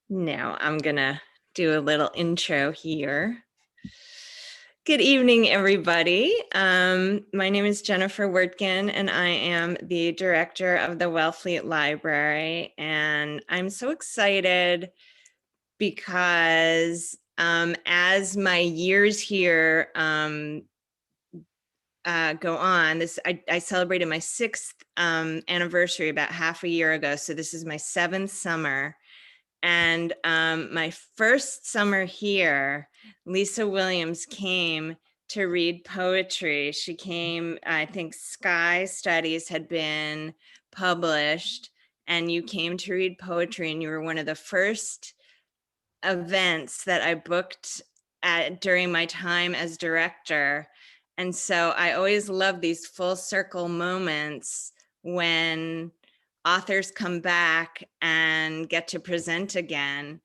Now I'm gonna do a little intro here. Good evening, everybody. My name is Jennifer Wertgen, and I am the director of the Wellfleet Library. And I'm so excited because as my years here go on, I celebrated my 6th anniversary about half a year ago. So this is my 7th summer. And my first summer here, Lisa Williams came to read poetry. She came, I think Sky Studies had been published, and you came to read poetry, and you were one of the first events that I booked during my time as director. And so I always love these full circle moments when authors come back and get to present again.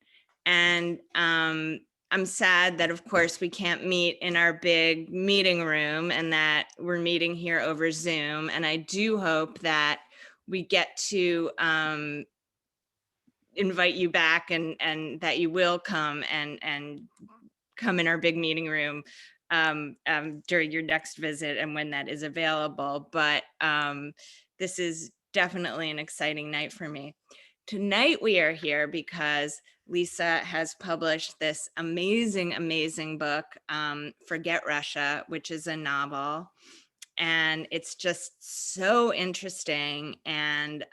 And I'm sad that, of course, we can't meet in our big meeting room and that we're meeting here over Zoom. And I do hope that we get to invite you back and that you will come and come in our big meeting room during your next visit and when that is available. But this is definitely an exciting night for me. Tonight we are here because Lisa has published this amazing, amazing book, Forget Russia, which is a novel. And it's just so interesting. And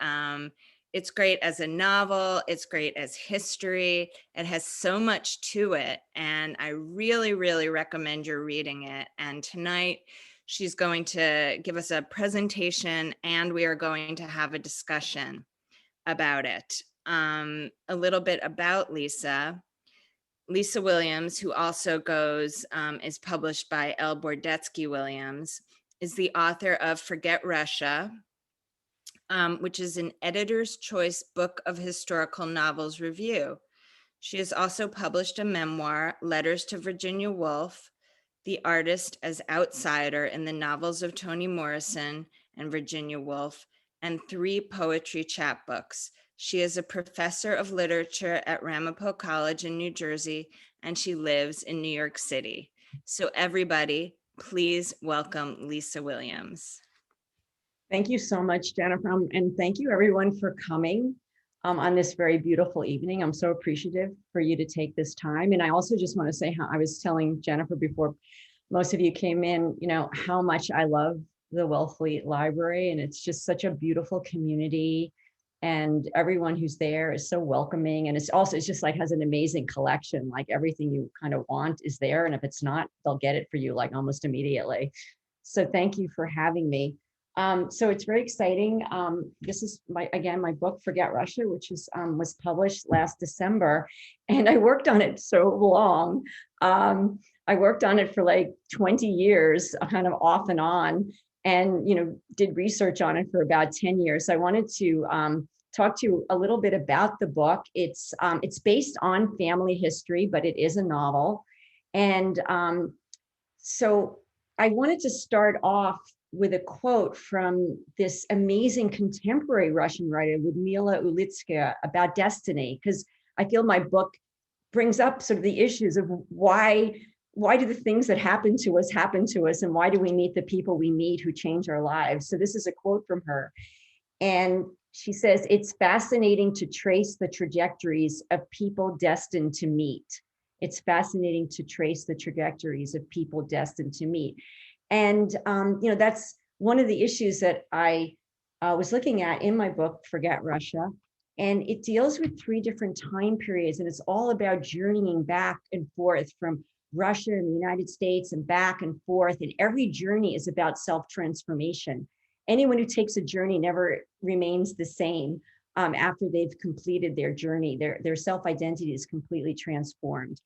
it's great as a novel. It's great as history. It has so much to it. And I really, really recommend your reading it. And tonight, she's going to give us a presentation and we are going to have a discussion about it. A little bit about Lisa. Lisa Williams, who also is published by Bordetsky-Williams, is the author of Forget Russia, which is an editor's choice book of historical novels review. She has also published a memoir, Letters to Virginia Woolf, the artist as outsider in the novels of Toni Morrison and Virginia Woolf, and 3 poetry chapbooks. She is a professor of literature at Ramapo College in New Jersey, and she lives in New York City. So everybody, please welcome Lisa Williams. Thank you so much, Jennifer, and thank you everyone for coming on this very beautiful evening. I'm so appreciative for you to take this time. And I also just want to say how I was telling Jennifer before most of you came in, how much I love the Wellfleet Library, and it's just such a beautiful community. And everyone who's there is so welcoming. And it's just like has an amazing collection, like everything you kind of want is there. And if it's not, they'll get it for you like almost immediately. So thank you for having me. So it's very exciting. This is my book, Forget Russia, which was published last December. And I worked on it so long. I worked on it for like 20 years, kind of off and on, and did research on it for about 10 years. So I wanted to talk to you a little bit about the book. It's based on family history, but it is a novel. And so I wanted to start off with a quote from this amazing contemporary Russian writer, Ludmila Ulitskaya, about destiny, because I feel my book brings up sort of the issues of why do the things that happen to us, and why do we meet the people we meet who change our lives? So this is a quote from her. And she says, "It's fascinating to trace the trajectories of people destined to meet. It's fascinating to trace the trajectories of people destined to meet." And, that's one of the issues that I was looking at in my book, Forget Russia. And it deals with 3 different time periods. And it's all about journeying back and forth from Russia and the United States and back and forth. And every journey is about self-transformation. Anyone who takes a journey never remains the same after they've completed their journey. Their self-identity is completely transformed.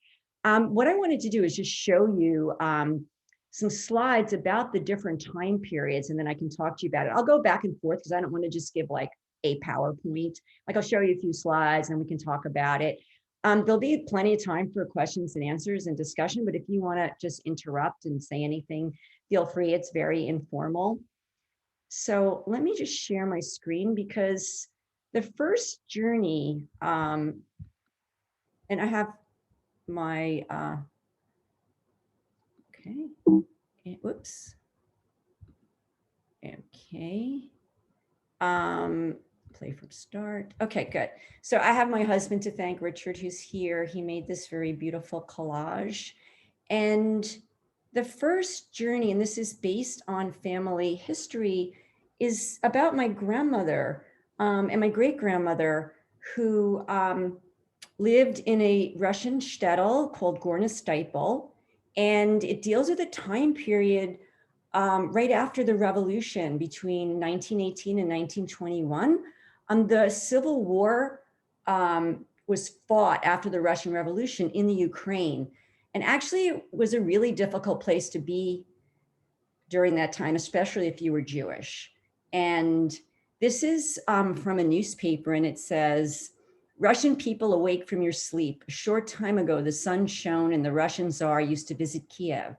What I wanted to do is just show you some slides about the different time periods, and then I can talk to you about it. I'll go back and forth because I don't want to just give like a PowerPoint. Like I'll show you a few slides and we can talk about it. There'll be plenty of time for questions and answers and discussion, but if you want to just interrupt and say anything, feel free. It's very informal. So let me just share my screen because the first journey, and I have my, okay, whoops. Okay. Play from start. Okay, good. So I have my husband to thank, Richard, who's here. He made this very beautiful collage. And the first journey, and this is based on family history, is about my grandmother and my great-grandmother who lived in a Russian shtetl called Gorny Steipel. And it deals with a time period right after the revolution between 1918 and 1921. The Civil War was fought after the Russian Revolution in the Ukraine. And actually it was a really difficult place to be during that time, especially if you were Jewish. And this is from a newspaper, and it says, Russian people awake from your sleep. A short time ago, the sun shone and the Russian Tsar used to visit Kiev.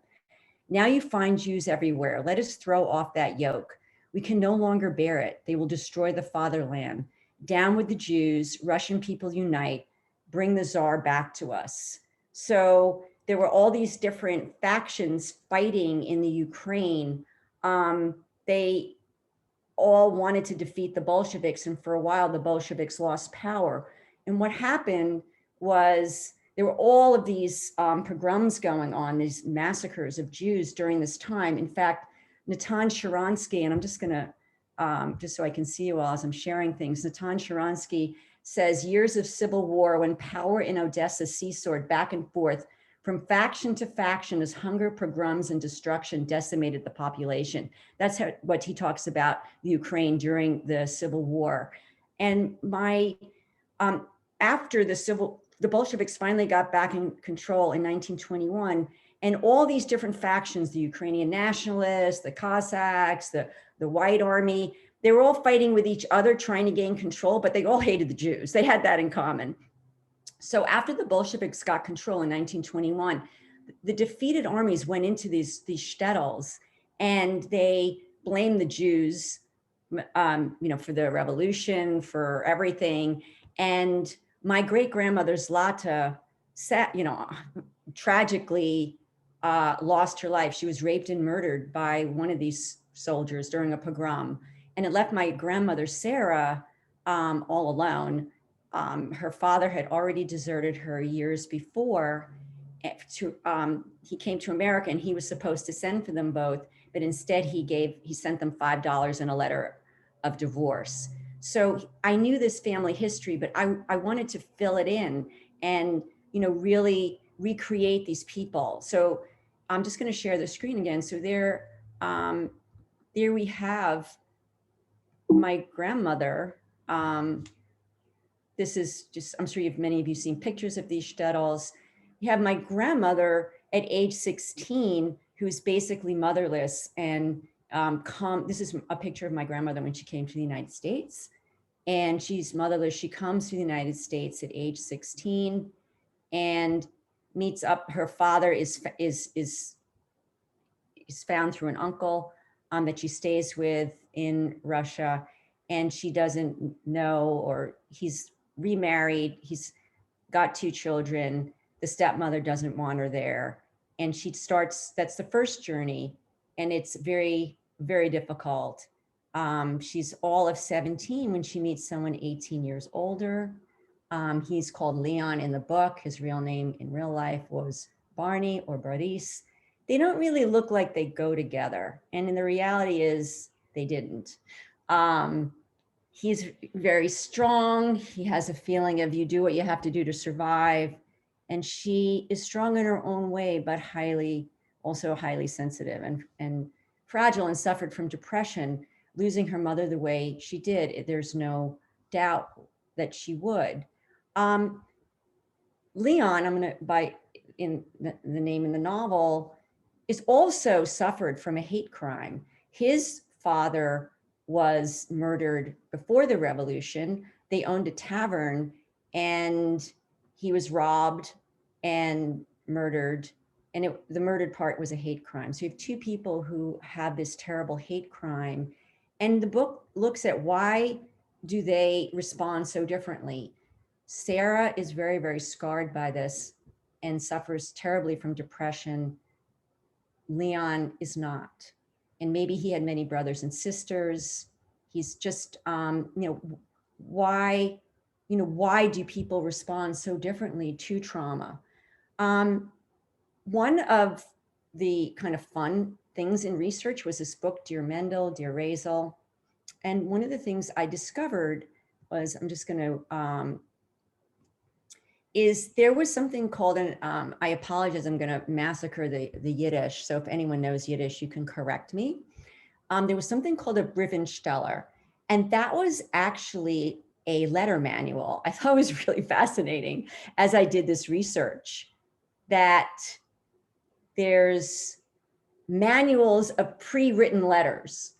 Now you find Jews everywhere. Let us throw off that yoke. We can no longer bear it. They will destroy the fatherland. Down with the Jews. Russian people unite. Bring the Tsar back to us. So there were all these different factions fighting in the Ukraine. They all wanted to defeat the Bolsheviks, and for a while the Bolsheviks lost power. And what happened was there were all of these pogroms going on, these massacres of Jews during this time. In fact, Natan Sharansky, and I'm just gonna, just so I can see you all as I'm sharing things, Natan Sharansky says, years of civil war when power in Odessa seesawed back and forth from faction to faction as hunger, pogroms, and destruction decimated the population. That's what he talks about the Ukraine during the Civil War. And after the Bolsheviks finally got back in control in 1921, and all these different factions, the Ukrainian nationalists, the Cossacks, the White Army, they were all fighting with each other, trying to gain control, but they all hated the Jews. They had that in common. So after the Bolsheviks got control in 1921, the defeated armies went into these shtetls, and they blamed the Jews, for the revolution, for everything. And my great-grandmother Zlata tragically lost her life. She was raped and murdered by one of these soldiers during a pogrom. And it left my grandmother Sarah all alone. Her father had already deserted her years before. He came to America, and he was supposed to send for them both, but instead he sent them $5 and a letter of divorce. So I knew this family history, but I wanted to fill it in and really recreate these people. So I'm just going to share the screen again. So there we have my grandmother. This is just, I'm sure many of you seen pictures of these shtetls. You have my grandmother at age 16, who's basically motherless, and this is a picture of my grandmother when she came to the United States, and she's motherless. She comes to the United States at age 16 and meets up. Her father is found through an uncle that she stays with in Russia, and she doesn't know, or he's remarried. He's got 2 children. The stepmother doesn't want her there. And she starts, that's the first journey. And it's very, very difficult. She's all of 17 when she meets someone 18 years older. He's called Leon in the book. His real name in real life was Barney or Boris. They don't really look like they go together. And the reality is they didn't. He's very strong. He has a feeling of you do what you have to do to survive. And she is strong in her own way, but also highly sensitive and fragile, and suffered from depression, losing her mother the way she did. There's no doubt that she would. Leon, I'm going to, by in the name in the novel, is also suffered from a hate crime. His father was murdered before the revolution. They owned a tavern, and he was robbed and murdered. And the murdered part was a hate crime. So you have 2 people who have this terrible hate crime. And the book looks at why do they respond so differently? Sarah is very, very scarred by this and suffers terribly from depression. Leon is not. And maybe he had many brothers and sisters. He's just, why do people respond so differently to trauma? One of the kind of fun things in research was this book, Dear Mendel, Dear Razel. And one of the things I discovered was, I'm just going to, is there was something called, and I apologize, I'm going to massacre the Yiddish. So if anyone knows Yiddish, you can correct me. There was something called a Briefensteller, and that was actually a letter manual. I thought it was really fascinating as I did this research, that there's manuals of pre-written letters.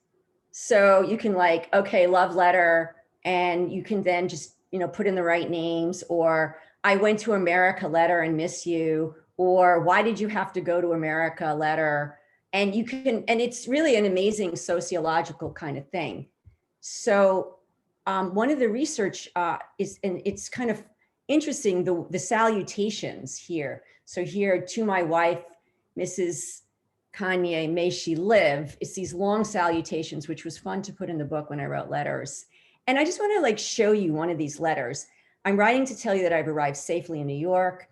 So you can like, okay, love letter, and you can then just, put in the right names, or I went to America letter and miss you, or why did you have to go to America letter? And you can, and it's really an amazing sociological kind of thing. So one of the research is, and it's kind of interesting, the salutations here. So here, to my wife, Mrs. Kanye, may she live. It's these long salutations, which was fun to put in the book when I wrote letters. And I just want to like show you one of these letters. I'm writing to tell you that I've arrived safely in New York.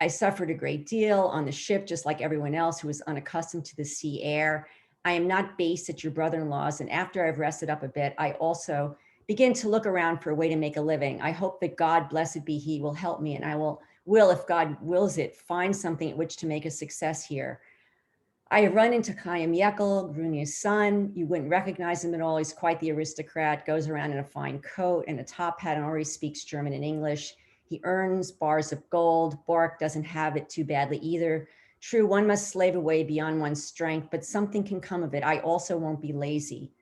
I suffered a great deal on the ship, just like everyone else who was unaccustomed to the sea air. I am not based at your brother-in-law's, and after I've rested up a bit, I also begin to look around for a way to make a living. I hope that God, blessed be he, will help me, and I will, if God wills it, find something at which to make a success here. I have run into Chaim Yekel, Grunia's son. You wouldn't recognize him at all. He's quite the aristocrat, goes around in a fine coat and a top hat and already speaks German and English. He earns bars of gold. Bork doesn't have it too badly either. True, one must slave away beyond one's strength, but something can come of it. I also won't be lazy.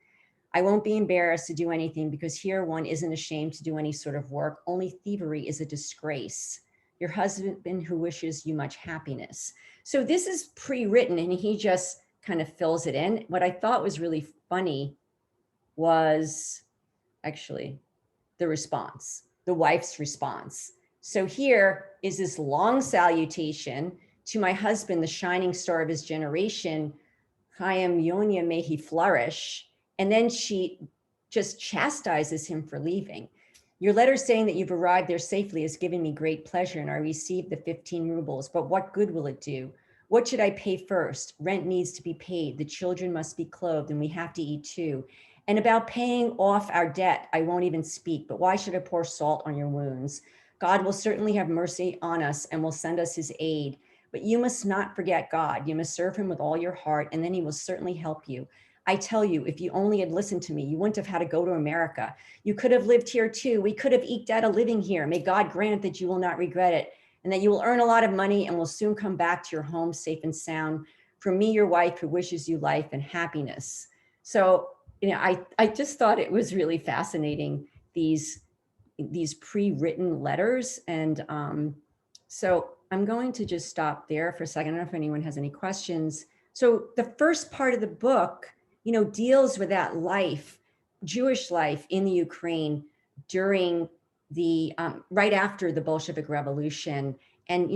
I won't be embarrassed to do anything, because here one isn't ashamed to do any sort of work. Only thievery is a disgrace. Your husband who wishes you much happiness. So this is pre-written, and he just kind of fills it in. What I thought was really funny was actually the response, the wife's response. So here is this long salutation to my husband, the shining star of his generation, Chaim Yonia, may he flourish. And then she just chastises him for leaving. Your letter saying that you've arrived there safely has given me great pleasure, and I received the 15 rubles, but what good will it do? What should I pay first? Rent needs to be paid. The children must be clothed, and we have to eat too. And about paying off our debt, I won't even speak, but why should I pour salt on your wounds? God will certainly have mercy on us and will send us his aid, but you must not forget God. You must serve him with all your heart, and then he will certainly help you. I tell you, if you only had listened to me, you wouldn't have had to go to America. You could have lived here too. We could have eked out a living here. May God grant that you will not regret it, and that you will earn a lot of money and will soon come back to your home safe and sound. From me, your wife, who wishes you life and happiness. So, I just thought it was really fascinating, these pre-written letters. And so I'm going to just stop there for a second. I don't know if anyone has any questions. So the first part of the book, deals with that life, Jewish life in the Ukraine during the, right after the Bolshevik Revolution, and,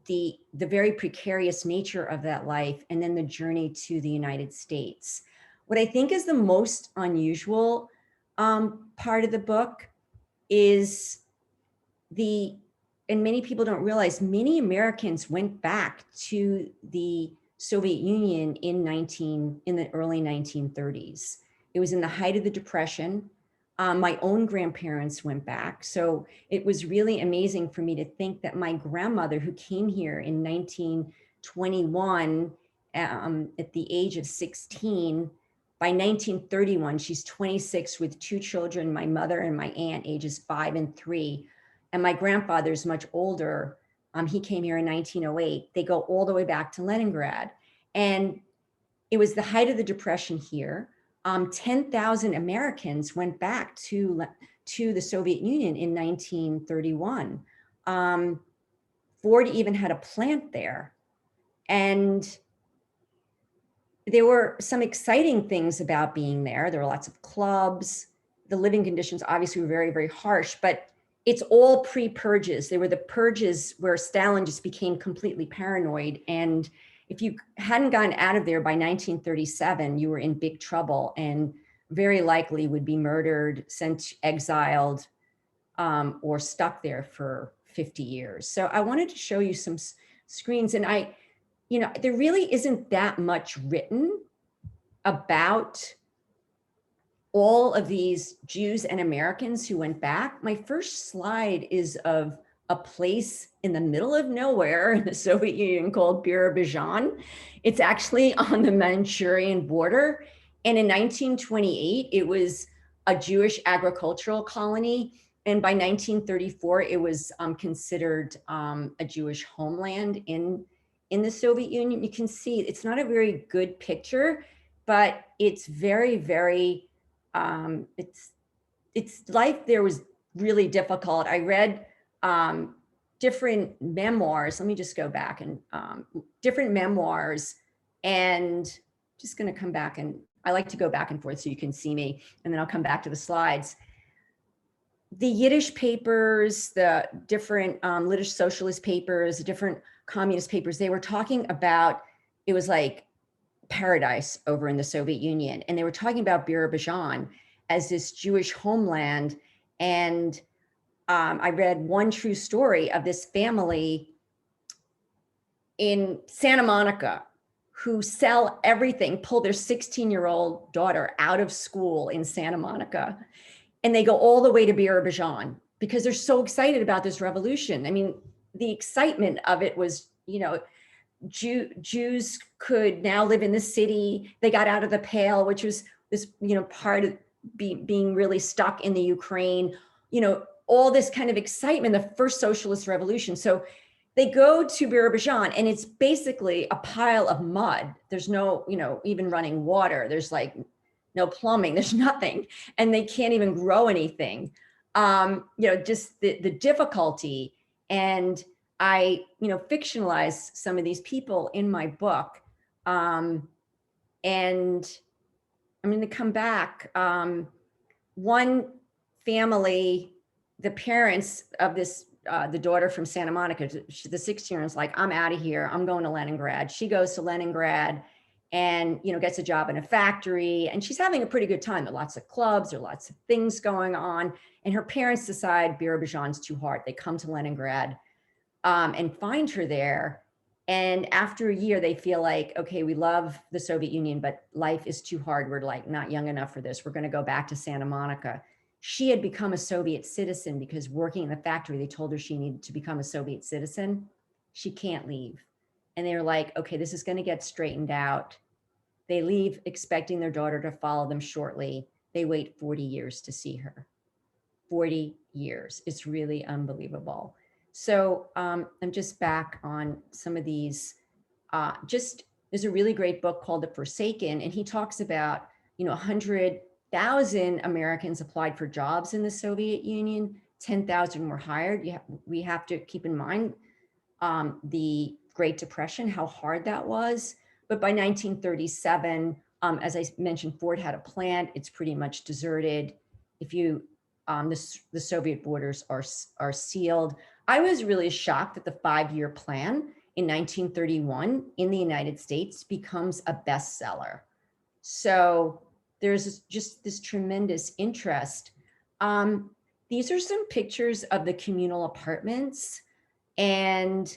the very precarious nature of that life, and then the journey to the United States. What I think is the most unusual part of the book is and many people don't realize, many Americans went back to the Soviet Union in the early 1930s. It was in the height of the Depression. My own grandparents went back. So it was really amazing for me to think that my grandmother, who came here in 1921 at the age of 16, by 1931, she's 26 with two children, my mother and my aunt, ages 5 and 3. And my grandfather's much older. He came here in 1908. They go all the way back to Leningrad. And it was the height of the Depression here. 10,000 Americans went back to the Soviet Union in 1931. Ford even had a plant there. And there were some exciting things about being there. There were lots of clubs. the living conditions obviously were very, very harsh, but it's all pre-purges. They were the purges where Stalin just became completely paranoid. And if you hadn't gotten out of there by 1937, you were in big trouble and very likely would be murdered, sent exiled, or stuck there for 50 years. So I wanted to show you some screens, and there really isn't that much written about all of these Jews and Americans who went back. My first slide is of a place in the middle of nowhere in the Soviet Union called Birobidzhan. It's actually on the Manchurian border. And in 1928, it was a Jewish agricultural colony. And by 1934, it was considered a Jewish homeland in the Soviet Union. You can see it's not a very good picture, but it's very, very, it's life there was really difficult. I read different memoirs. Let me just go back and different memoirs, and just going to come back, and I like to go back and forth so you can see me, and then I'll come back to the slides. The Yiddish papers, the different Yiddish socialist papers, the different communist papers, they were talking about, it was like paradise over in the Soviet Union. And they were talking about Birobidzhan as this Jewish homeland. And I read one true story of this family in Santa Monica who sell everything, pull their 16-year-old daughter out of school in Santa Monica. And they go all the way to Birobidzhan because they're so excited about this revolution. I mean, the excitement of it was, Jews could now live in the city. They got out of the Pale, which was this, part of being really stuck in the Ukraine, all this kind of excitement, the first socialist revolution. So they go to Birobidzhan, and it's basically a pile of mud. There's no, even running water. There's like no plumbing, there's nothing. And they can't even grow anything. Just the difficulty. And I, fictionalize some of these people in my book. And I'm going to come back. One family, the parents of this, the daughter from Santa Monica, the 16-year-old is like, I'm out of here. I'm going to Leningrad. She goes to Leningrad and, gets a job in a factory, and she's having a pretty good time. There are lots of clubs, there are lots of things going on. And her parents decide Birobidzhan's too hard. They come to Leningrad and find her there. And after a year, they feel like, okay, we love the Soviet Union, but life is too hard. We're like not young enough for this. We're going to go back to Santa Monica. She had become a Soviet citizen because working in the factory, they told her she needed to become a Soviet citizen. She can't leave. And they were like, okay, this is going to get straightened out. They leave expecting their daughter to follow them shortly. They wait 40 years to see her. 40 years. It's really unbelievable. So I'm just back on some of these. There's a really great book called The Forsaken, and he talks about, 100,000 Americans applied for jobs in the Soviet Union. 10,000 were hired. We have to keep in mind the Great Depression, how hard that was. But by 1937, as I mentioned, Ford had a plant. It's pretty much deserted. If you, the Soviet borders are sealed. I was really shocked that the 5-year plan in 1931 in the United States becomes a bestseller. So there's just this tremendous interest. These are some pictures of the communal apartments, and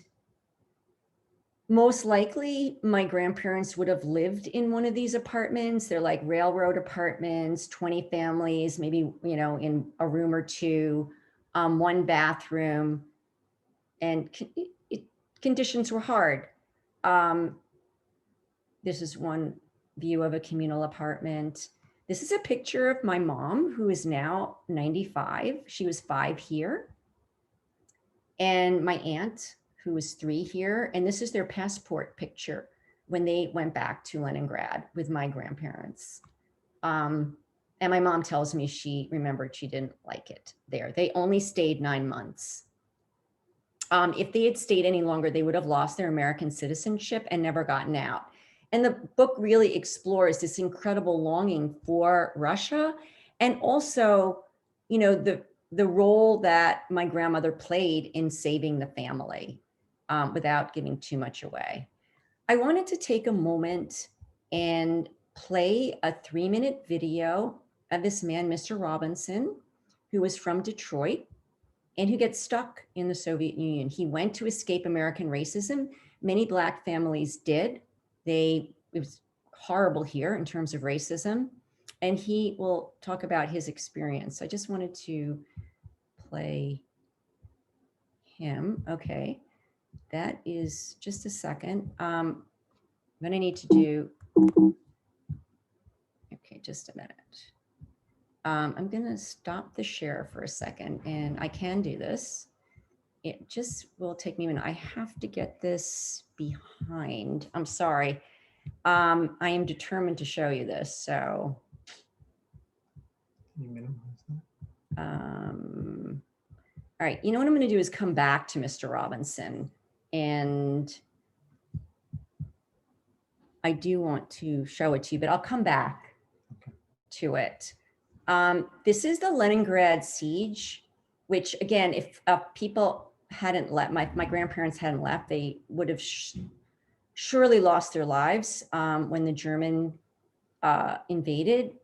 most likely my grandparents would have lived in one of these apartments. They're like railroad apartments, 20 families, maybe, in a room or two, one bathroom, and conditions were hard. This is one view of a communal apartment. This is a picture of my mom, who is now 95. She was 5 here. And my aunt, who was 3 here. And this is their passport picture when they went back to Leningrad with my grandparents. And my mom tells me she remembered she didn't like it there. They only stayed 9 months. If they had stayed any longer, they would have lost their American citizenship and never gotten out. And the book really explores this incredible longing for Russia And also, you know, the role that my grandmother played in saving the family, without giving too much away. I wanted to take a moment and play a 3-minute video of this man, Mr. Robinson, who was from Detroit and who gets stuck in the Soviet Union. He went to escape American racism. Many Black families did. It was horrible here in terms of racism. And he will talk about his experience. I just wanted to play him. Okay, that is just a second. I'm gonna need to do, okay, just a minute. I'm gonna stop the share for a second, and I can do this. It just will take me a minute. I have to get this behind. I'm sorry. I am determined to show you this, so. Can you minimize that? All right, you know what I'm gonna do is come back to Mr. Robinson, and I do want to show it to you, but I'll come back to it. This is the Leningrad siege, which again, if people hadn't left, my grandparents hadn't left, they would have surely lost their lives when the German invaded.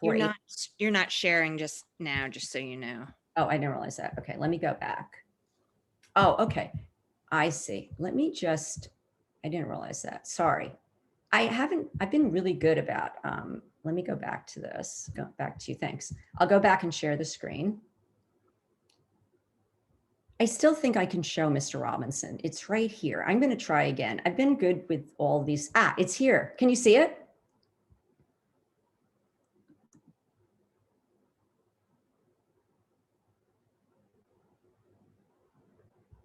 You're not sharing just now, just so you know. Oh, I didn't realize that. Okay, let me go back. Oh, okay, I see. Let me just, I didn't realize that, sorry. I've been really good about, let me go back to this, go back to you, thanks. I'll go back and share the screen. I still think I can show Mr. Robinson. It's right here. I'm gonna try again. I've been good with all these. It's here. Can you see it?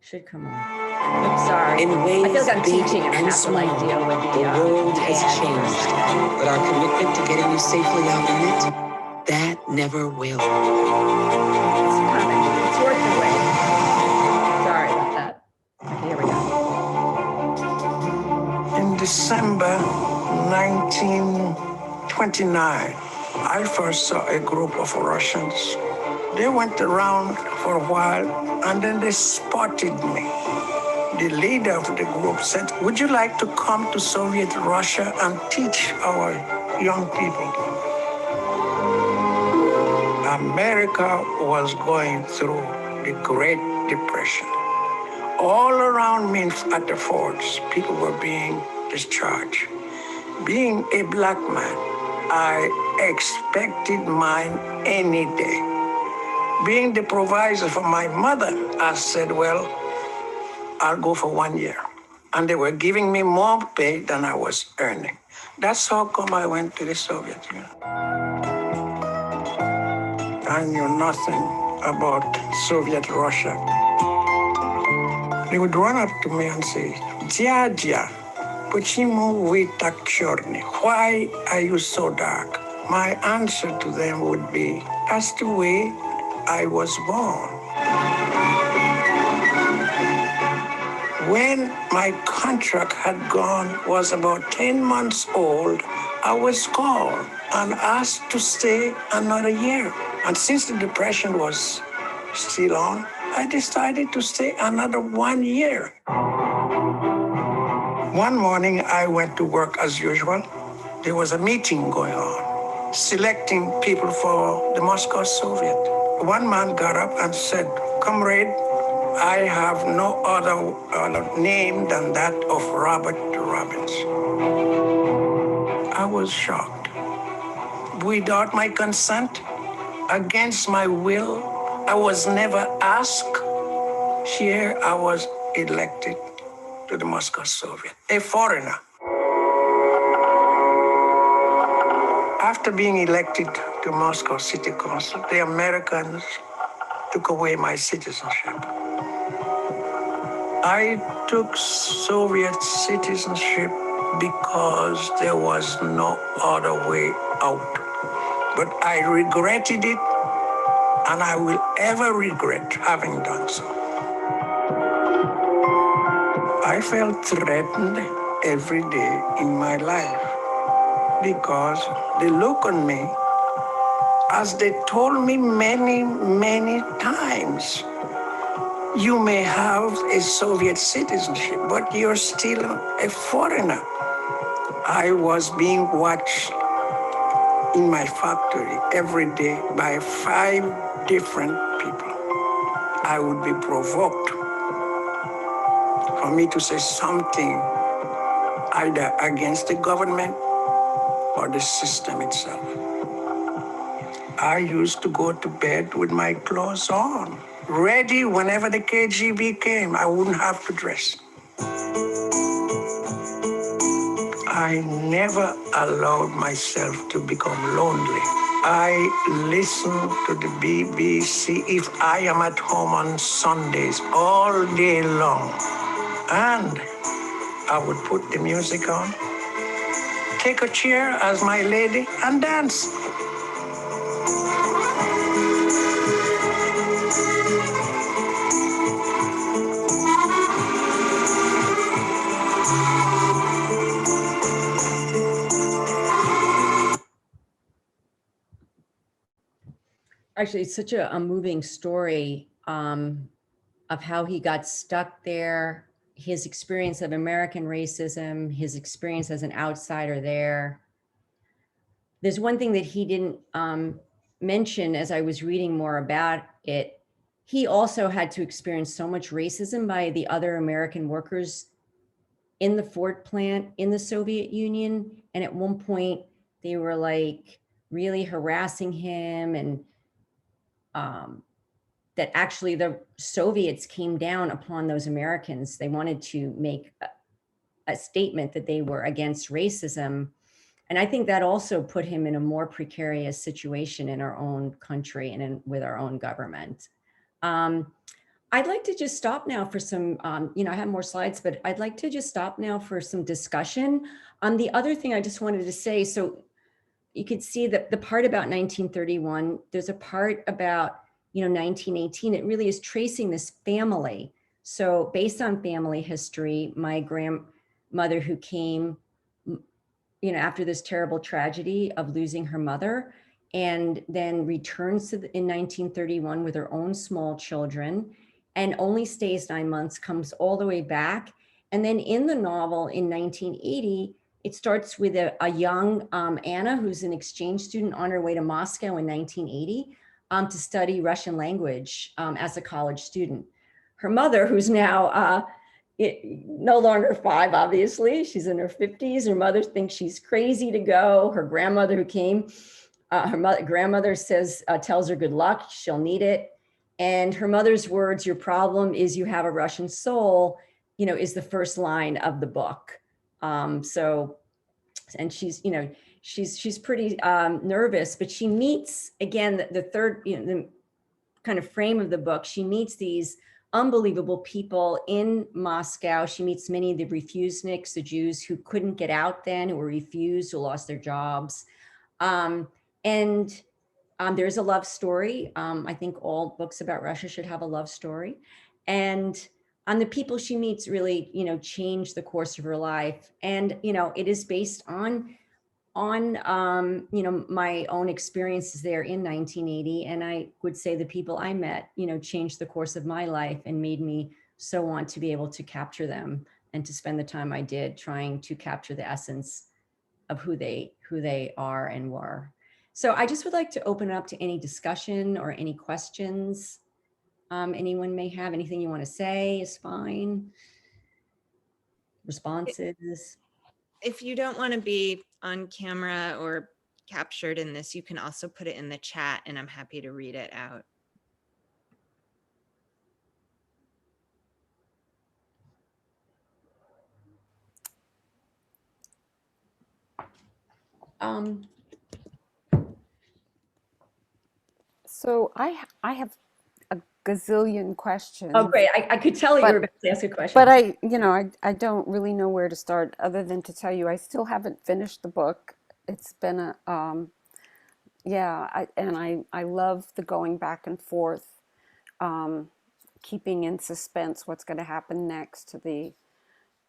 Should come on. Oops, sorry. In ways I feel like I'm big teaching and I and have to like small, deal with the world has changed, but our commitment to getting you safely out in it, that never will. It's coming. It's worth the wait. Sorry about that. Okay, here we go. In December 1929, I first saw a group of Russians. They went around for a while and then they spotted me. The leader of the group said, "Would you like to come to Soviet Russia and teach our young people?" America was going through the Great Depression. All around me at the forts, people were being discharged. Being a Black man, I expected mine any day. Being the provisor for my mother, I said, well, I'll go for 1 year. And they were giving me more pay than I was earning. That's how come I went to the Soviet Union. I knew nothing about Soviet Russia. They would run up to me and say, "Dядя, почему вы так черный? Why are you so dark?" My answer to them would be, that's the way I was born. When my contract had was about 10 months old, I was called and asked to stay another year. And since the Depression was still on, I decided to stay another 1 year. One morning, I went to work as usual. There was a meeting going on, selecting people for the Moscow Soviet. One man got up and said, "Comrade, I have no other name than that of Robert Robbins." I was shocked. Without my consent, against my will, I was never asked. Here I was elected to the Moscow Soviet, a foreigner. After being elected to Moscow City Council, the Americans took away my citizenship. I took Soviet citizenship because there was no other way out. But I regretted it, and I will ever regret having done so. I felt threatened every day in my life because they look on me As they told me many, many times, you may have a Soviet citizenship, but you're still a foreigner. I was being watched in my factory every day by 5 different people. I would be provoked for me to say something either against the government or the system itself. I used to go to bed with my clothes on, ready whenever the KGB came. I wouldn't have to dress. I never allowed myself to become lonely. I listen to the BBC if I am at home on Sundays all day long. And I would put the music on, take a chair as my lady, and dance. Actually, it's such a moving story of how he got stuck there, his experience of American racism, his experience as an outsider there. There's one thing that he didn't mention as I was reading more about it. He also had to experience so much racism by the other American workers in the Ford plant in the Soviet Union. And at one point they were like really harassing him, and that actually the Soviets came down upon those Americans. They wanted to make a statement that they were against racism. And I think that also put him in a more precarious situation in our own country and with our own government. I'd like to just stop now for some, I have more slides, but I'd like to just stop now for some discussion. The other thing I just wanted to say, so you could see that the part about 1931, there's a part about 1918, it really is tracing this family. So based on family history, my grandmother who came, after this terrible tragedy of losing her mother, and then returns in 1931 with her own small children, and only stays 9 months, comes all the way back. And then in the novel in 1980, it starts with a young Anna, who's an exchange student on her way to Moscow in 1980 to study Russian language as a college student. Her mother, who's now no longer 5, obviously, she's in her 50s. Her mother thinks she's crazy to go. Her grandmother who came, grandmother says, tells her good luck, she'll need it. And her mother's words, "Your problem is you have a Russian soul," is the first line of the book. And she's, she's pretty nervous, but she meets, again, the third, the kind of frame of the book, she meets these unbelievable people in Moscow. She meets many of the refuseniks, the Jews who couldn't get out then, who were refused, who lost their jobs. There's a love story. I think all books about Russia should have a love story. And the people she meets really, change the course of her life. And, it is based on my own experiences there in 1980. And I would say the people I met, changed the course of my life and made me so want to be able to capture them and to spend the time I did trying to capture the essence of who they are and were. So I just would like to open it up to any discussion or any questions anyone may have. Anything you want to say is fine. Responses. If you don't want to be on camera or captured in this, you can also put it in the chat and I'm happy to read it out. So I have a gazillion questions. Oh, great. I could tell you were about to ask a question. But I don't really know where to start other than to tell you I still haven't finished the book. It's been a, I love the going back and forth, keeping in suspense what's going to happen next to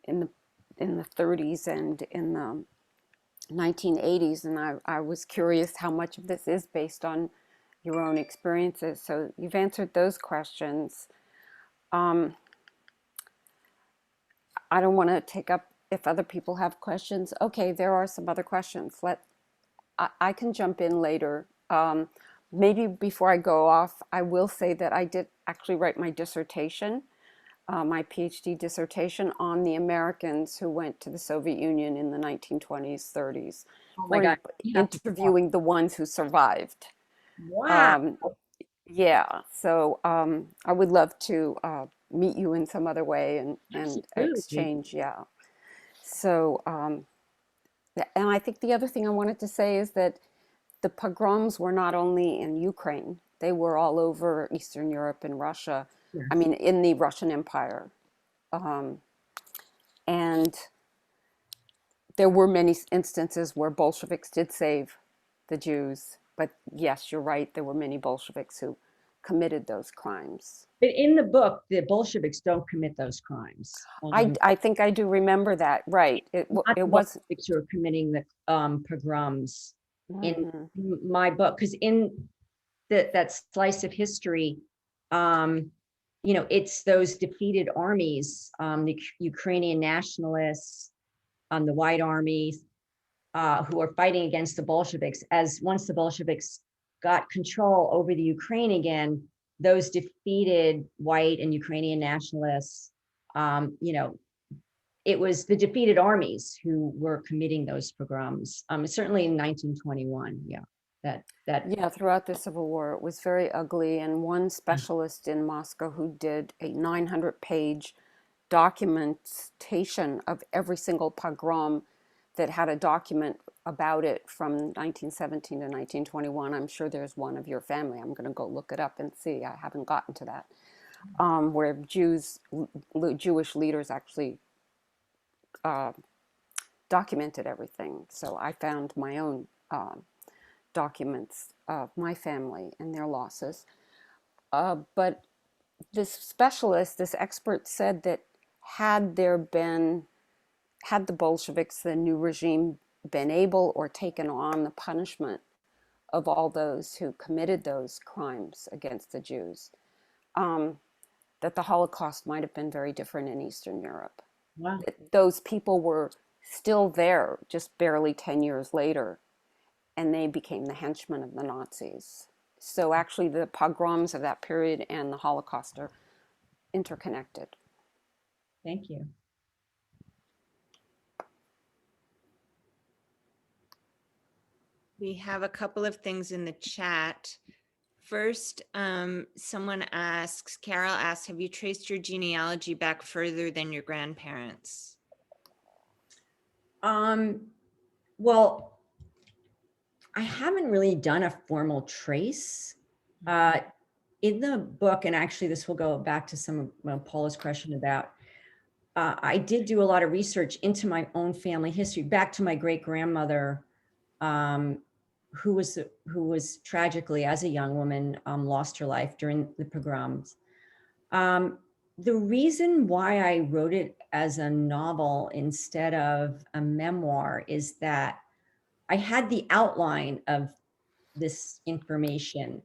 in the 30s and in the 1980s, and I was curious how much of this is based on your own experiences. So you've answered those questions. Um, I don't want to take up if other people have questions. Okay, there are some other questions. I can jump in later. Maybe before I go off, I will say that I did actually write my dissertation, my PhD dissertation on the Americans who went to the Soviet Union in the 1920s, 30s, Oh my God. You have to talk. interviewing the ones who survived. Wow. Yeah, so I would love to meet you in some other way and Absolutely. exchange. Yeah. So, and I think the other thing I wanted to say is that the pogroms were not only in Ukraine, they were all over Eastern Europe and Russia. Yes. I mean, in the Russian Empire. And there were many instances where Bolsheviks did save the Jews. But yes, you're right, there were many Bolsheviks who committed those crimes. But in the book, the Bolsheviks don't commit those crimes. I think I do remember that, right. It Not the was Bolsheviks who are committing the pogroms in Mhm. my book, because in that slice of history, it's those defeated armies, the Ukrainian nationalists, the White armies, who are fighting against the Bolsheviks. As once the Bolsheviks got control over the Ukraine again, those defeated white and Ukrainian nationalists, it was the defeated armies who were committing those pogroms. Certainly in 1921, yeah, that Yeah, throughout the Civil War, it was very ugly. And one specialist in Moscow who did a 900-page documentation of every single pogrom that had a document about it from 1917 to 1921. I'm sure there's one of your family. I'm going to go look it up and see. I haven't gotten to that. Where Jewish leaders actually documented everything. So I found my own documents of my family and their losses. But this specialist, this expert said that had the Bolsheviks, the new regime, been able or taken on the punishment of all those who committed those crimes against the Jews, that the Holocaust might have been very different in Eastern Europe. wow. Those people were still there just barely 10 years later, and they became the henchmen of the Nazis. So actually the pogroms of that period and the Holocaust are interconnected. Thank you. We have a couple of things in the chat. First, someone asks, Carol asks, have you traced your genealogy back further than your grandparents? Well, I haven't really done a formal trace. In the book, and actually this will go back to some of Paula's question about, I did do a lot of research into my own family history, back to my great grandmother, who was tragically, as a young woman, lost her life during the pogroms. The reason why I wrote it as a novel instead of a memoir is that I had the outline of this information,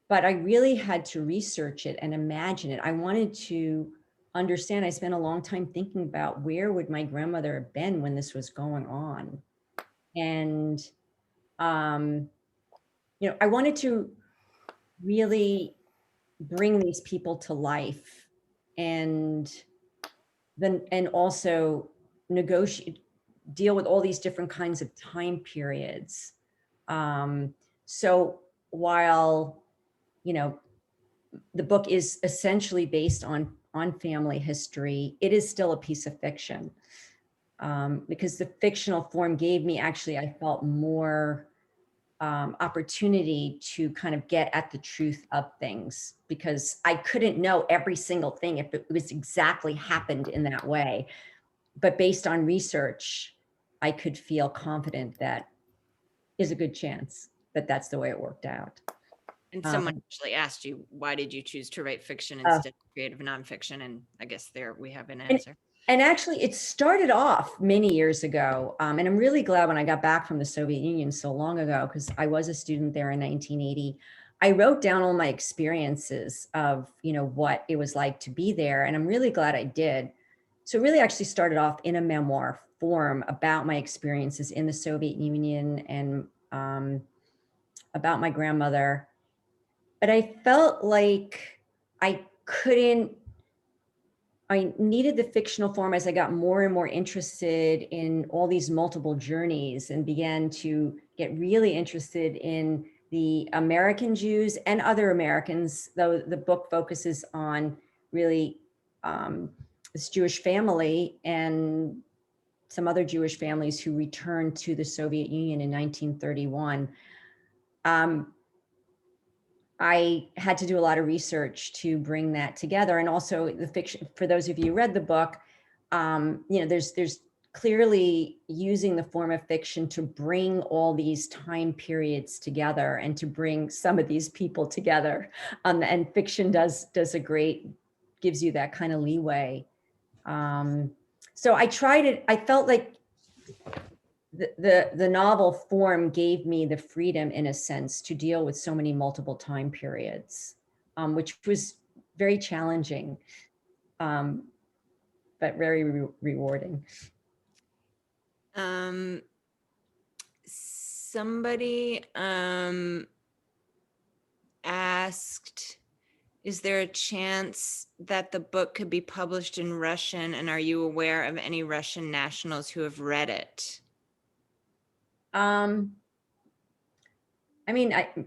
but I really had to research it and imagine it. I wanted to understand. I spent a long time thinking about where would my grandmother have been when this was going on. And, I wanted to really bring these people to life and also deal with all these different kinds of time periods. So while, the book is essentially based on family history, it is still a piece of fiction, because the fictional form gave me, actually, I felt more opportunity to kind of get at the truth of things, because I couldn't know every single thing if it was exactly happened in that way. But based on research, I could feel confident that is a good chance that that's the way it worked out. And someone actually asked you, why did you choose to write fiction Oh. instead of creative nonfiction? And I guess there we have an answer. And actually, it started off many years ago. And I'm really glad when I got back from the Soviet Union so long ago, because I was a student there in 1980. I wrote down all my experiences of, what it was like to be there. And I'm really glad I did. So it really actually started off in a memoir form about my experiences in the Soviet Union and about my grandmother. But I felt like I needed the fictional form as I got more and more interested in all these multiple journeys and began to get really interested in the American Jews and other Americans, though the book focuses on really this Jewish family and some other Jewish families who returned to the Soviet Union in 1931. I had to do a lot of research to bring that together. And also the fiction, for those of you who read the book, there's clearly using the form of fiction to bring all these time periods together and to bring some of these people together. And fiction gives you that kind of leeway. So I tried it. I felt like the novel form gave me the freedom, in a sense, to deal with so many multiple time periods, which was very challenging, but very rewarding. Somebody asked, is there a chance that the book could be published in Russian? And are you aware of any Russian nationals who have read it?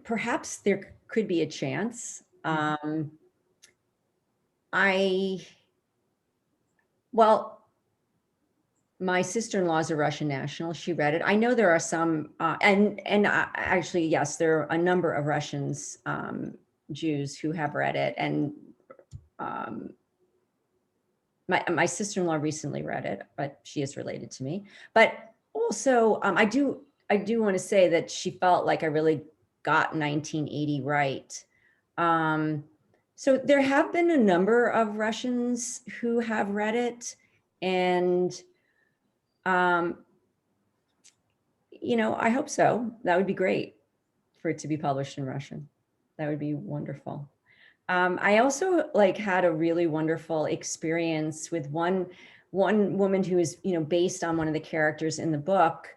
Perhaps there could be a chance. My sister-in-law is a Russian national. She read it. I know there are some, actually, yes, there are a number of Russians, Jews who have read it. And my sister-in-law recently read it, but she is related to me. But also, I do want to say that she felt like I really got 1980 right. So there have been a number of Russians who have read it, and I hope so. That would be great for it to be published in Russian. That would be wonderful. I also had a really wonderful experience with one woman who is, based on one of the characters in the book.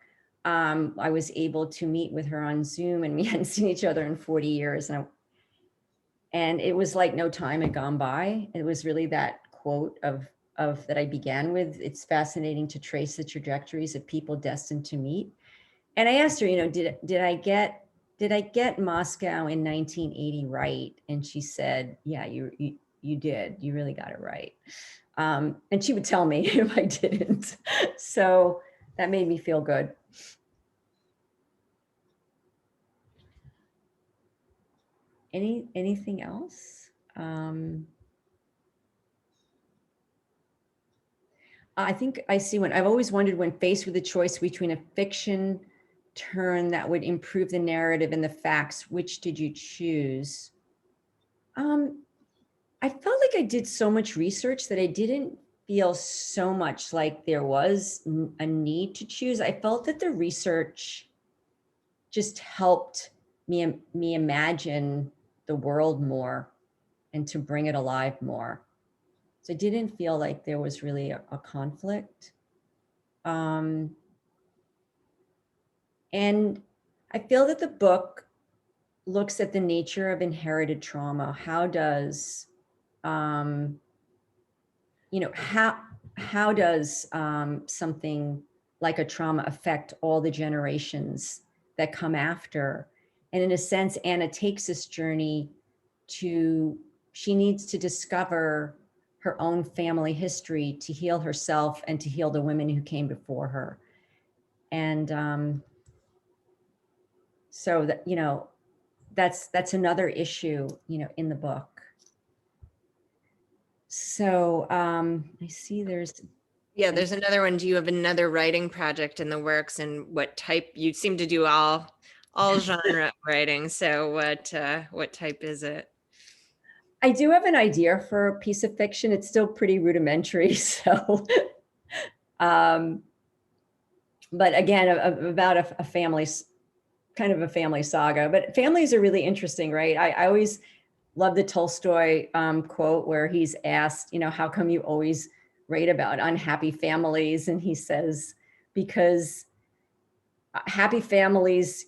I was able to meet with her on Zoom, and we hadn't seen each other in 40 years. And it was like no time had gone by. It was really that quote of that I began with. It's fascinating to trace the trajectories of people destined to meet. And I asked her, did I get Moscow in 1980 right? And she said, yeah, you did. You really got it right. And she would tell me if I didn't. So that made me feel good. Anything else? I think I see one. I've always wondered, when faced with a choice between a fiction turn that would improve the narrative and the facts, which did you choose? I felt like I did so much research that I didn't feel so much like there was a need to choose. I felt that the research just helped me imagine the world more and to bring it alive more. So I didn't feel like there was really a conflict. And I feel that the book looks at the nature of inherited trauma. How does, how does something like a trauma affect all the generations that come after? And in a sense, Anna takes this journey she needs to discover her own family history to heal herself and to heal the women who came before her. And so that, that's another issue, in the book. So I see there's another one. Do you have another writing project in the works, and what type? You seem to do all genre writing. So what type is it? I do have an idea for a piece of fiction. It's still pretty rudimentary, so. But again, about a family's kind of a family saga. But families are really interesting, right? I always love the Tolstoy quote where he's asked, how come you always write about unhappy families? And he says, because happy families,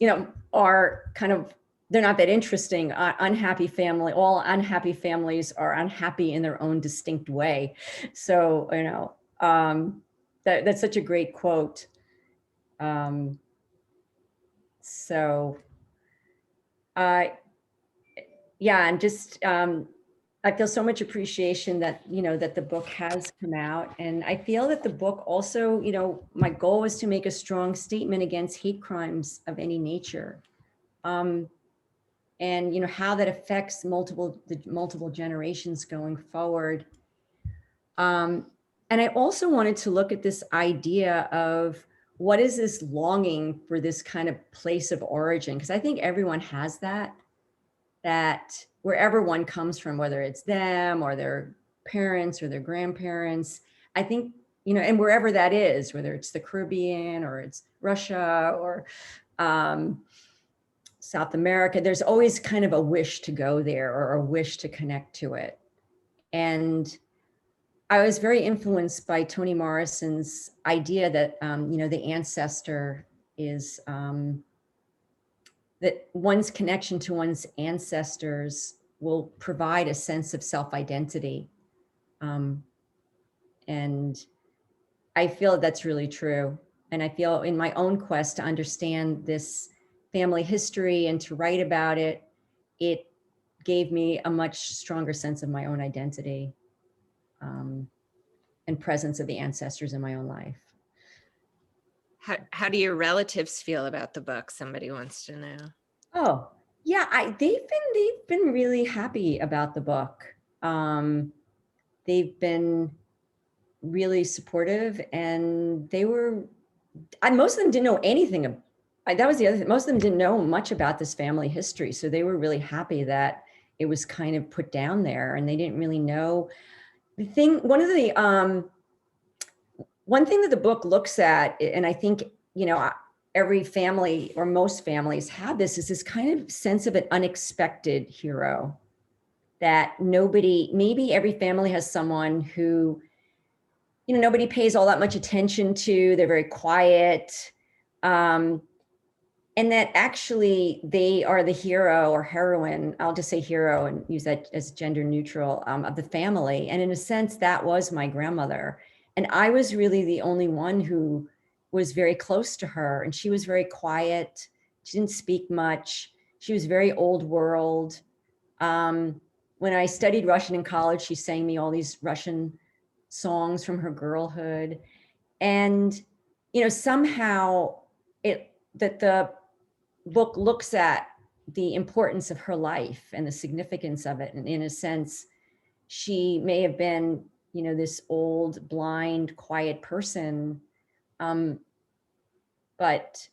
are kind of, they're not that interesting. All unhappy families are unhappy in their own distinct way. So, that's such a great quote. Yeah, and just, I feel so much appreciation that, that the book has come out. And I feel that the book also, my goal was to make a strong statement against hate crimes of any nature. And, how that affects the multiple generations going forward. And I also wanted to look at this idea of what is this longing for this kind of place of origin? Because I think everyone has that wherever one comes from, whether it's them or their parents or their grandparents, I think, and wherever that is, whether it's the Caribbean or it's Russia or South America, there's always kind of a wish to go there or a wish to connect to it. And I was very influenced by Toni Morrison's idea that, the ancestor is, that one's connection to one's ancestors will provide a sense of self-identity. And I feel that's really true. And I feel in my own quest to understand this family history and to write about it, it gave me a much stronger sense of my own identity and presence of the ancestors in my own life. How do your relatives feel about the book? Somebody wants to know. Oh, yeah, they've been really happy about the book. They've been really supportive, and most of them didn't know anything. That was the other thing. Most of them didn't know much about this family history, so they were really happy that it was kind of put down there, and they didn't really know. One thing that the book looks at, and I think, every family or most families have this, is this kind of sense of an unexpected hero that maybe every family has someone who, nobody pays all that much attention to. They're very quiet. And that actually they are the hero or heroine, I'll just say hero and use that as gender neutral, of the family. And in a sense, that was my grandmother. And I was really the only one who was very close to her. And she was very quiet. She didn't speak much. She was very old world. When I studied Russian in college, she sang me all these Russian songs from her girlhood. And, somehow that the book looks at the importance of her life and the significance of it. And in a sense, she may have been, this old, blind, quiet person, but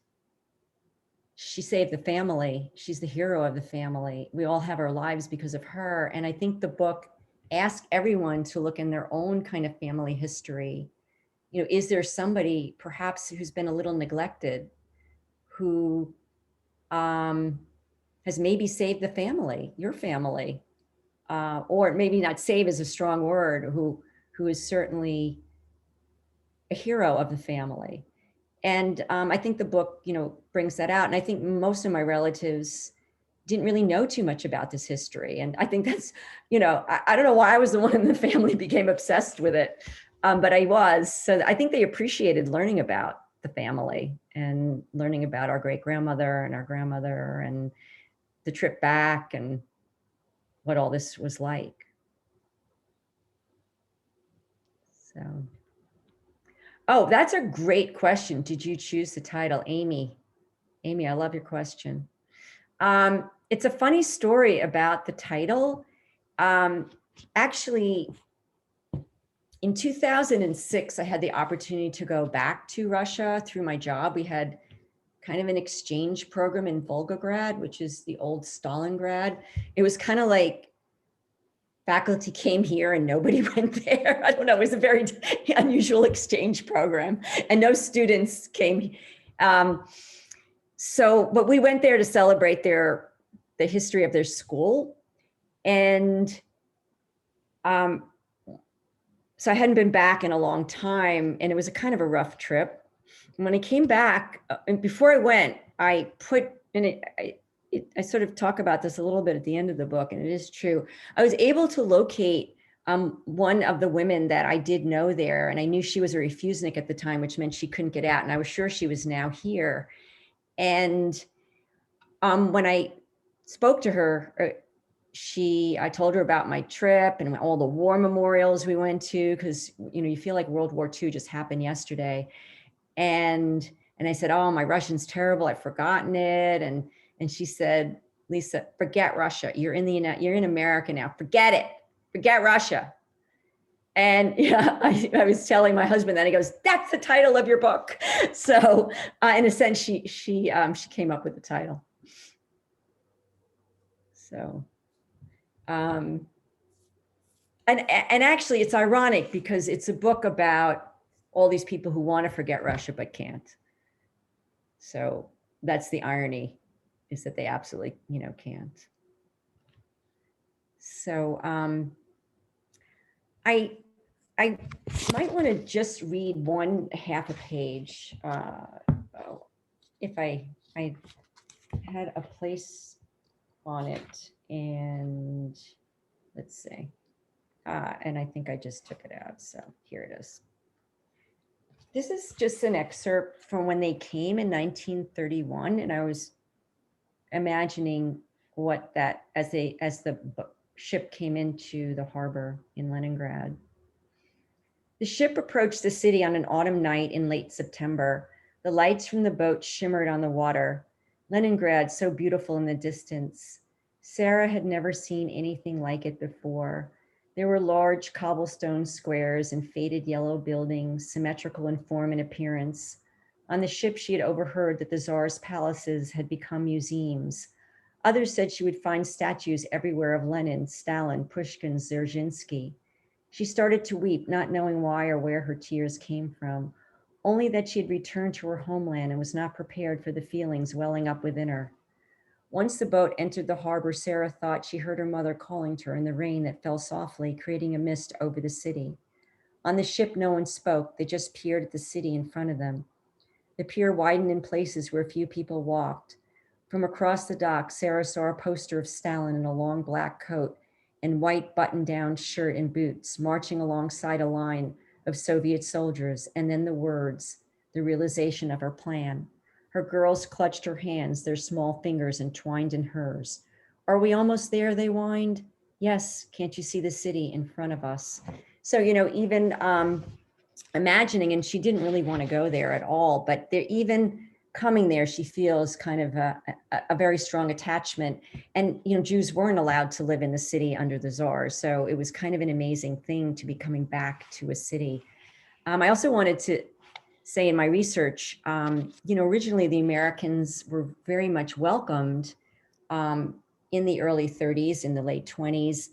she saved the family. She's the hero of the family. We all have our lives because of her. And I think the book asks everyone to look in their own kind of family history. Is there somebody perhaps who's been a little neglected, who has maybe saved the family, your family, or maybe not save is a strong word, who is certainly a hero of the family. And I think the book, brings that out. And I think most of my relatives didn't really know too much about this history. And I think that's, I don't know why I was the one in the family became obsessed with it, but I was. So I think they appreciated learning about the family and learning about our great grandmother and our grandmother and the trip back and what all this was like. So, oh, that's a great question. Did you choose the title? Amy, I love your question. It's a funny story about the title. Actually, in 2006, I had the opportunity to go back to Russia through my job. We had kind of an exchange program in Volgograd, which is the old Stalingrad. It was kind of like faculty came here and nobody went there. I don't know, it was a very unusual exchange program and no students came. But we went there to celebrate the history of their school. And so I hadn't been back in a long time, and it was a kind of a rough trip. And when I came back, and before I went, I put in it, I sort of talk about this a little bit at the end of the book, and it is true. I was able to locate one of the women that I did know there, and I knew she was a refusnik at the time, which meant she couldn't get out, and I was sure she was now here. And when I spoke to her, I told her about my trip and all the war memorials we went to, because you feel like World War II just happened yesterday. And I said, oh, my Russian's terrible, I've forgotten it. And she said, Lisa, forget Russia. You're in America now. Forget it. Forget Russia. And yeah, I was telling my husband that, he goes, that's the title of your book. So in a sense, she came up with the title. So, and actually it's ironic because it's a book about all these people who want to forget Russia but can't. So that's the irony, is that they absolutely, can't. So I might want to just read one half a page. If I had a place on it, and let's see. And I think I just took it out. So here it is. This is just an excerpt from when they came in 1931. And I was imagining what that, as the ship came into the harbor in Leningrad. The ship approached the city on an autumn night in late September. The lights from the boat shimmered on the water. Leningrad, so beautiful in the distance. Sarah had never seen anything like it before. There were large cobblestone squares and faded yellow buildings, symmetrical in form and appearance. On the ship, she had overheard that the Tsar's palaces had become museums. Others said she would find statues everywhere of Lenin, Stalin, Pushkin, Dzerzhinsky. She started to weep, not knowing why or where her tears came from, only that she had returned to her homeland and was not prepared for the feelings welling up within her. Once the boat entered the harbor, Sarah thought she heard her mother calling to her in the rain that fell softly, creating a mist over the city. On the ship, no one spoke. They just peered at the city in front of them. The pier widened in places where few people walked. From across the dock, Sarah saw a poster of Stalin in a long black coat and white button-down shirt and boots, marching alongside a line of Soviet soldiers, and then the words, the realization of her plan. Her girls clutched her hands, their small fingers entwined in hers. Are we almost there, they whined. Yes, can't you see the city in front of us? So, even imagining, and she didn't really want to go there at all, but they're even coming there, she feels kind of a very strong attachment. And, Jews weren't allowed to live in the city under the Tsar. So it was kind of an amazing thing to be coming back to a city. I also wanted to say in my research, originally the Americans were very much welcomed in the early 30s, in the late 20s.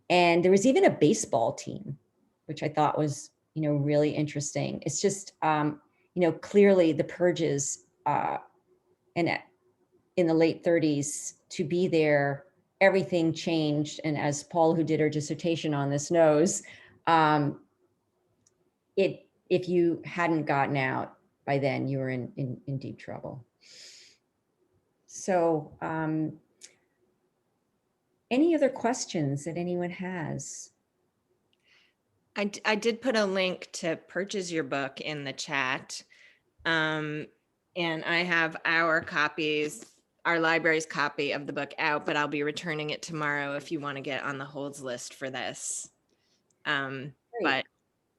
And there was even a baseball team, which I thought was, really interesting. It's just, clearly the purges in the late 30s, to be there, everything changed. And as Paul, who did her dissertation on this, knows, if you hadn't gotten out by then, you were in deep trouble. So any other questions that anyone has? I did put a link to purchase your book in the chat. And I have our library's copy of the book out, but I'll be returning it tomorrow if you want to get on the holds list for this. But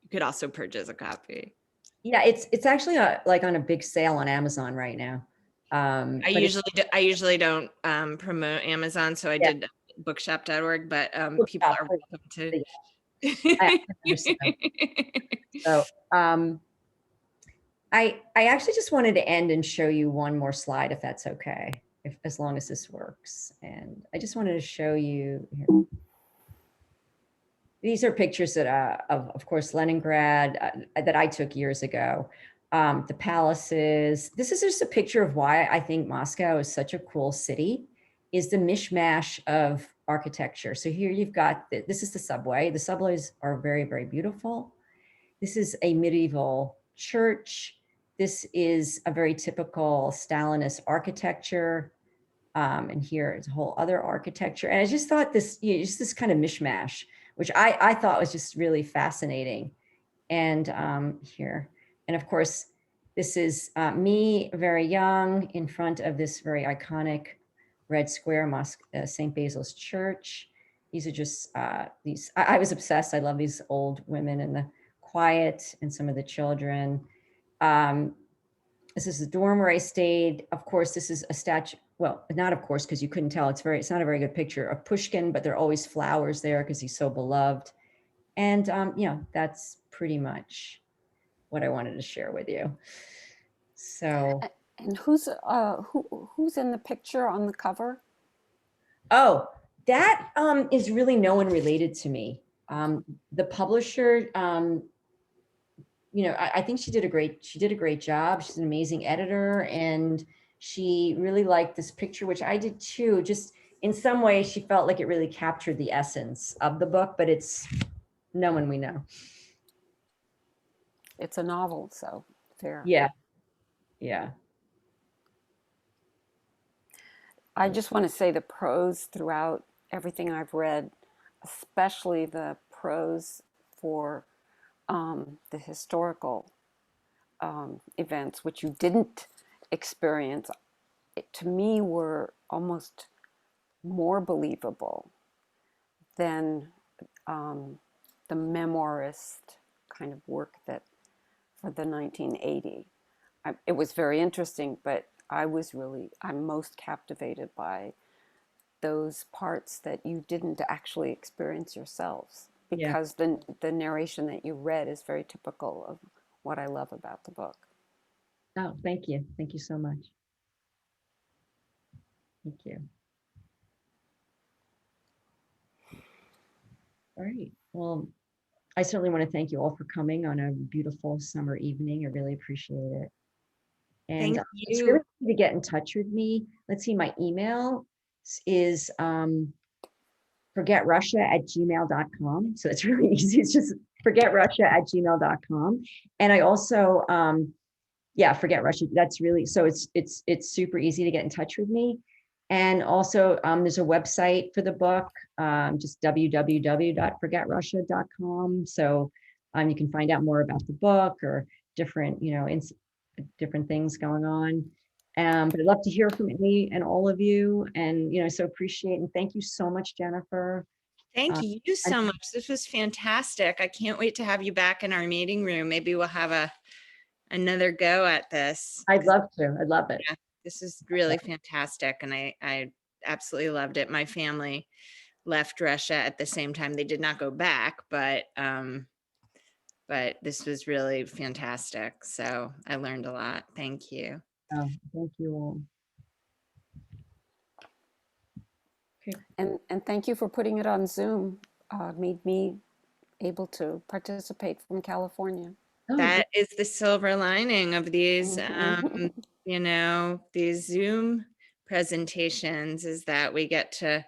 you could also purchase a copy. Yeah, it's actually like on a big sale on Amazon right now. I usually don't promote Amazon, so I did bookshop.org, but people are welcome to. I understand. So I actually just wanted to end and show you one more slide, if that's okay, as long as this works. And I just wanted to show you here. These are pictures that, of course, Leningrad that I took years ago. The palaces. This is just a picture of why I think Moscow is such a cool city, is the mishmash of architecture. So here you've got, this is the subway. The subways are very, very beautiful. This is a medieval church. This is a very typical Stalinist architecture. And here is a whole other architecture. And I just thought this, you know, just this kind of mishmash, which I thought was just really fascinating. And here, and of course, this is me very young in front of this very iconic red square mosque, St. Basil's Church. These are just these, I was obsessed. I love these old women and the quiet and some of the children. This is the dorm where I stayed. Of course, this is a statue. Well, not of course, because you couldn't tell. It's not a very good picture of Pushkin, but there are always flowers there because he's so beloved. And you know, that's pretty much what I wanted to share with you. So, And who's in the picture on the cover? oh, that is really no one related to me. The publisher, you know, I think she did a great job. She's an amazing editor, and she really liked this picture, which I did too. Just in some way, she felt like it really captured the essence of the book, but it's no one we know. It's a novel, so fair. Yeah, yeah. I just want to say the prose throughout everything I've read, especially the prose for the historical events, which you didn't experience, to me were almost more believable than the memoirist kind of work that for the 1980. It was very interesting, but I'm most captivated by those parts that you didn't actually experience yourselves, because the narration that you read is very typical of what I love about the book. Oh, thank you. Thank you so much. Thank you. All right. Well, I certainly want to thank you all for coming on a beautiful summer evening. I really appreciate it. And Thank it's you. really easy to get in touch with me. Let's see, my email is forgetrussia@gmail.com. So it's really easy. It's just forgetrussia@gmail.com. And I also, Forget Russia. That's really, so it's super easy to get in touch with me. And also there's a website for the book, just www.forgetrussia.com. So you can find out more about the book or different, you know, different things going on. But I'd love to hear from any and all of you, and, you know, so appreciate, and thank you so much, Jennifer. Thank you so much. This was fantastic. I can't wait to have you back in our meeting room. Maybe we'll have another go at this. I'd love to. I'd love it. Yeah, this is really fantastic, and I absolutely loved it. My family left Russia at the same time. They did not go back, but this was really fantastic. So I learned a lot. Thank you. Oh, thank you all. Okay. And thank you for putting it on Zoom. Made me able to participate from California. Oh, That is the silver lining of these, Mhm. you know, these Zoom presentations, is that we get to,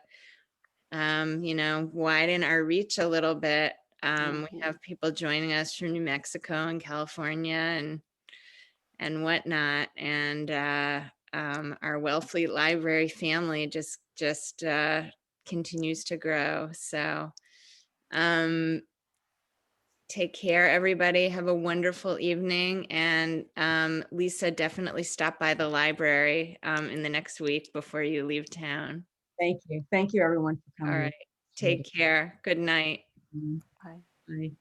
you know, widen our reach a little bit. We have people joining us from New Mexico and California and whatnot, and our Wellfleet Library family just continues to grow. So take care, everybody. Have a wonderful evening. And Lisa, definitely stop by the library in the next week before you leave town. thank you. Thank you, everyone, for coming. All right. Take care. Good night. Bye. Bye.